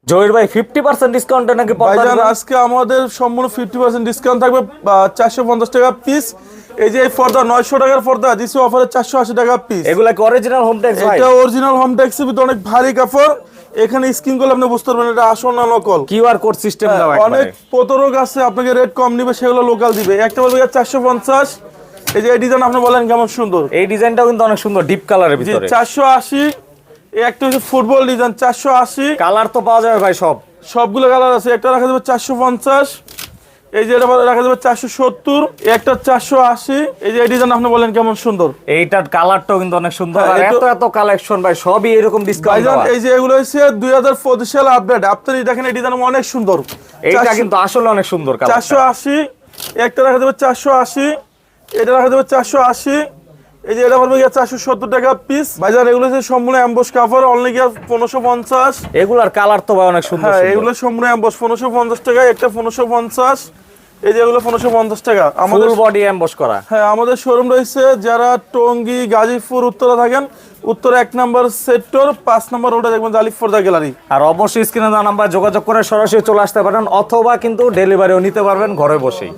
জহির ভাই 50% ডিসকাউন্টে নাকি পর্দা ভাইজান দিবেন? আজকে আমাদের সম্পূর্ণ 50% ডিসকাউন্ট থাকবে 450 টাকা পিস। এই যে এই পর্দা 900 টাকার পর্দা দিছি অফারে 480 টাকা পিস। এগুলা কি অরিজিনাল হোম ট্যাক্স ভাই? এটা অরিজিনাল হোম ট্যাক্সের ভিতরে অনেক ভারী কাপড়। এখানে স্ক্রিন করলে আপনি বুঝতে পারবেন এটা আসল না নকল। কিউআর কোড সিস্টেম দাও অনেক একবারে। প্রতারক আছে, আপনাকে রেট কম নিবে, সেগুলো লোকাল দিবে। একটা বলবে 450। এই যে এই ডিজাইন আপনি বলেন কেমন সুন্দর। এই ডিজাইনটাও কিন্তু অনেক সুন্দর, ডিপ কালারের জি ভিতরে। 480। এই একটা হচ্ছে ফুটবল ডিজাইন 480। কালার তো পাওয়া যাবে ভাই সব। সবগুলো কালার আছে। একটা রাখা যাবে 450। এই যে এটা রাখা যাবে 470। একটা 480। এই যে এই ডিজাইন আপনি বলেন কেমন সুন্দর। এইটার কালারটাও কিন্তু অনেক সুন্দর। হ্যাঁ, আর এটা- এত এত কালেকশন ভাই, সবই এরকম ডিসকাউন্ট ভাইজান দেওয়া। এই যে এগুলো হচ্ছে 2025 সাল আপডেট। আপনি দেখেন এই ডিজাইন অনেক সুন্দর। এইটা কিন্তু আসলে অনেক সুন্দর কালার। 480। একটা রাখা যাবে 480। এটা রাখা যাবে 480। এই যে এটা পড়বে 470 টাকা পিস। ভাইজান এগুলো হচ্ছে সম্পূর্ণ এমবস কাপড়, অনলি 1550। এগুলার কালার তো ভাই অনেক সুন্দর হ্যাঁ, সুন্দর। এগুলো সম্পূর্ণ এমবস 1550 টাকা। একটা 1550। এই যে এগুলো 1550 টাকা। আমাদের ফুল বডি এমবস করা। হ্যাঁ, আমাদের শোরুম রয়েছে যারা টঙ্গী, গাজীপুর, উত্তরা থাকেন, উত্তরা 1 নম্বর সেক্টর 5 নম্বর রোডে দেখবেন জালিফ দা গ্যালারি। আর অবশ্যই স্ক্রিনে দেওয়া নাম্বার যোগাযোগ করে সরাসরি চলে আসতে পারেন, অথবা কিন্তু ডেলিভারিও নিতে পারবেন ঘরে বসেই।